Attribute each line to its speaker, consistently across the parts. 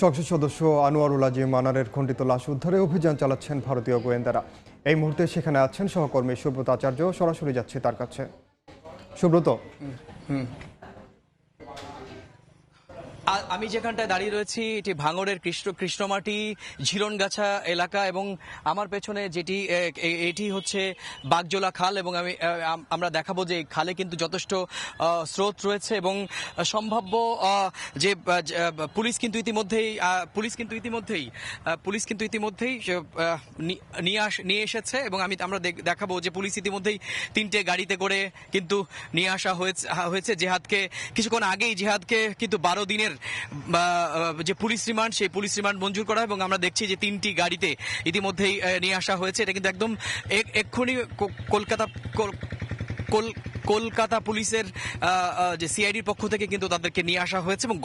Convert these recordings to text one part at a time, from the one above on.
Speaker 1: সংসদ সদস্য আনোয়ারুল আজিম আনারের খণ্ডিত লাশ উদ্ধারে অভিযান চালাচ্ছেন ভারতীয় গোয়েন্দারা। এই মুহূর্তে সেখানে আছেন সহকর্মী সুব্রত আচার্য। সরাসরি যাচ্ছে তার কাছে। সুব্রত,
Speaker 2: আমি যেখানটায় দাঁড়িয়ে রয়েছি এটি ভাঙড়ের কৃষ্ণমাটি ঝিলনগাছা এলাকা এবং আমার পেছনে যেটি এটি হচ্ছে বাগজোলা খাল এবং আমরা দেখাবো যে খালে কিন্তু যথেষ্ট স্রোত রয়েছে এবং সম্ভাব্য যে পুলিশ কিন্তু ইতিমধ্যেই নিয়ে এসেছে এবং আমরা দেখাবো যে পুলিশ ইতিমধ্যেই 3টে গাড়িতে করে কিন্তু নিয়ে আসা হয়েছে জেহাদকে। কিছুক্ষণ আগেই জেহাদকে কিন্তু 12 দিনের যে পুলিশ রিমান্ড সেই পুলিশ রিমান্ড মঞ্জুর করা এবং আমরা দেখছি যে 3টি গাড়িতে ইতিমধ্যেই নিয়ে আসা হয়েছে। এটা কিন্তু একদম এক্ষুনি কলকাতা পুলিশের যে সিআইডির পক্ষ থেকে কিন্তু তাদেরকে নিয়ে আসা হয়েছে এবং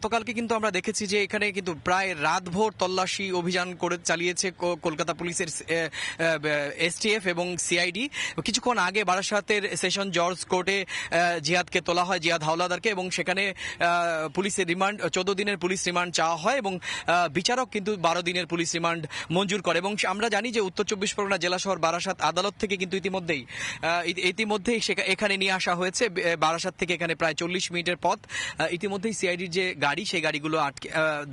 Speaker 2: গতকালকে কিন্তু আমরা দেখেছি যে এখানে কিন্তু প্রায় রাতভর তল্লাশি অভিযান চালিয়েছে কলকাতা পুলিশের এসটিএফ এবং সিআইডি। কিছুক্ষণ আগে বারাসাতের সেশন জজ কোর্টে জিহাদকে তোলা হয়, জিহাদ হাওলাদারকে, এবং সেখানে পুলিশের রিমান্ড 14 দিনের পুলিশ রিমান্ড চাওয়া হয় এবং বিচারক কিন্তু 12 দিনের পুলিশ রিমান্ড মঞ্জুর করে। এবং আমরা জানি যে উত্তর 24 পরগনা জেলা শহর বারাসাত আদালত থেকে কিন্তু ইতিমধ্যেই এখানে নিয়ে আসা হয়েছে। বারাসাত থেকে এখানে প্রায় 40 মিনিটের পথ। ইতিমধ্যেই সিআইডির যে গাড়ি সেই গাড়িগুলো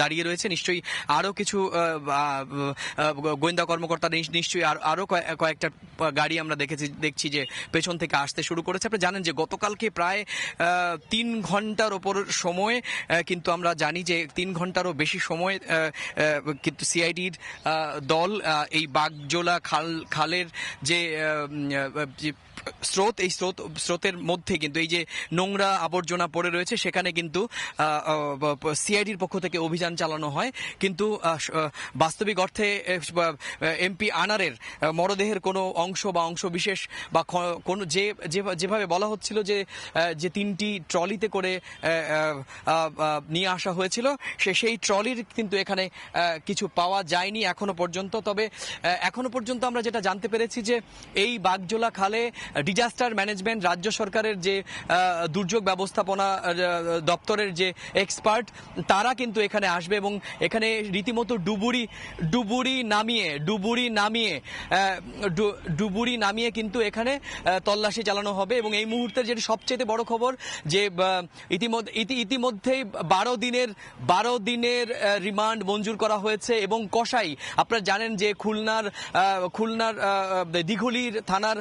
Speaker 2: দাঁড়িয়ে রয়েছে। নিশ্চয়ই আরো কিছু গোয়েন্দা কর্মকর্তা নিশ্চয়ই আরো কয়েকটা গাড়ি আমরা দেখছি যে পেছন থেকে আসতে শুরু করেছে। আপনি জানেন যে গতকালকে প্রায় 3 ঘন্টার ওপর সময় কিন্তু আমরা জানি যে 3 ঘন্টারও বেশি সময় কিন্তু সিআইডির দল এই বাগজোলা খালের যে স্রোতের মধ্যে কিন্তু এই যে নোংরা আবর্জনা পড়ে রয়েছে সেখানে কিন্তু সিআইডির পক্ষ থেকে অভিযান চালানো হয়। কিন্তু বাস্তবিক অর্থে এমপি আনারের মরদেহের কোনো অংশ বা অংশবিশেষ বা কোনো যেভাবে বলা হচ্ছিল যে 3টি ট্রলিতে করে নিয়ে আসা হয়েছিল সেই ট্রলির কিন্তু এখানে কিছু পাওয়া যায়নি এখনো পর্যন্ত। তবে এখনো পর্যন্ত আমরা যেটা জানতে পেরেছি যে এই বাগজোলা খালে ডিজাস্টার ম্যানেজমেন্ট রাজ্য সরকারের যে দুর্যোগ ব্যবস্থাপনা দপ্তরের যে এক্সপার্ট তারা কিন্তু এখানে আসবে এবং এখানে রীতিমতো ডুবুরি নামিয়ে কিন্তু এখানে তল্লাশি চালানো হবে। এবং এই মুহূর্তের যেটা সবচেয়ে বড় খবর যে ইতিমধ্যেই 12 দিনের রিমান্ড মঞ্জুর করা হয়েছে এবং কসাই, আপনারা জানেন যে খুলনার দিঘলির থানার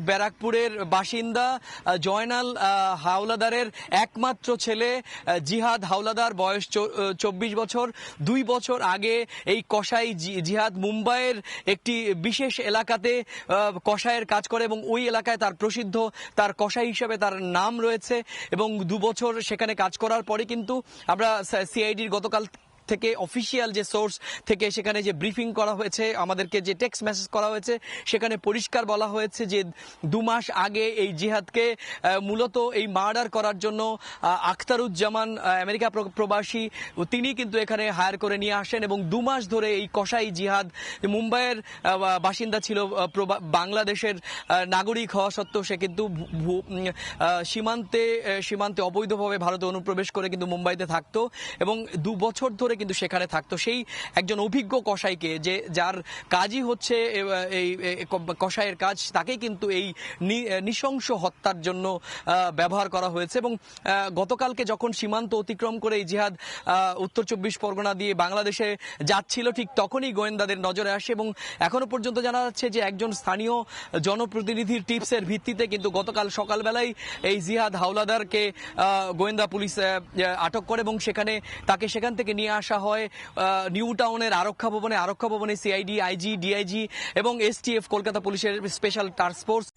Speaker 2: ব্যারাকপুরের বাসিন্দা জয়নাল হাওলাদারের একমাত্র ছেলে জিহাদ হাওলাদার, বয়স 24 বছর। 2 বছর আগে এই কসাই জিহাদ মুম্বাইয়ের একটি বিশেষ এলাকাতে কসাইয়ের কাজ করে এবং ওই এলাকায় তার কসাই হিসেবে তার নাম রয়েছে এবং 2 বছর সেখানে কাজ করার পরে কিন্তু আমরা সিআইডির গতকাল থেকে অফিসিয়াল যে সোর্স থেকে সেখানে যে ব্রিফিং করা হয়েছে, আমাদেরকে যে টেক্সট মেসেজ করা হয়েছে সেখানে পরিষ্কার বলা হয়েছে যে 2 মাস আগে এই জিহাদকে মূলত এই মার্ডার করার জন্য আখতারুজ্জামান আমেরিকা প্রবাসী তিনি কিন্তু এখানে হায়ার করে নিয়ে আসেন এবং 2 মাস ধরে এই কসাই জিহাদ মুম্বাইয়ের বাসিন্দা ছিল, বাংলাদেশের নাগরিক হওয়া সত্ত্বেও সে কিন্তু সীমান্তে অবৈধভাবে ভারতে অনুপ্রবেশ করে কিন্তু মুম্বাইতে থাকতো এবং 2 বছর ধরে কিন্তু সেখানে থাকতো। সেই একজন অভিজ্ঞ কসাইকে যার কাজই হচ্ছে এই কসাইয়ের কাজ, তাকে কিন্তু এই নৃশংস হত্যার জন্য ব্যবহার করা হয়েছে। এবং গতকালকে যখন সীমান্ত অতিক্রম করে এই জিহাদ উত্তর 24 পরগনা দিয়ে বাংলাদেশে যাচ্ছিল ঠিক তখনই গোয়েন্দাদের নজরে আসে এবং এখনো পর্যন্ত জানা যাচ্ছে যে একজন স্থানীয় জনপ্রতিনিধির টিপসের ভিত্তিতে কিন্তু গতকাল সকালবেলায় এই জিহাদ হাওলাদারকে গোয়েন্দা পুলিশ আটক করে এবং তাকে সেখান থেকে নিয়ে আসা হয় নিউ টাউনের আরক্ষা ভবনে সিআইডি, আইজি, ডিআইজি এবং এসটিএফ কলকাতা পুলিশের স্পেশাল টাস্ক ফোর্স।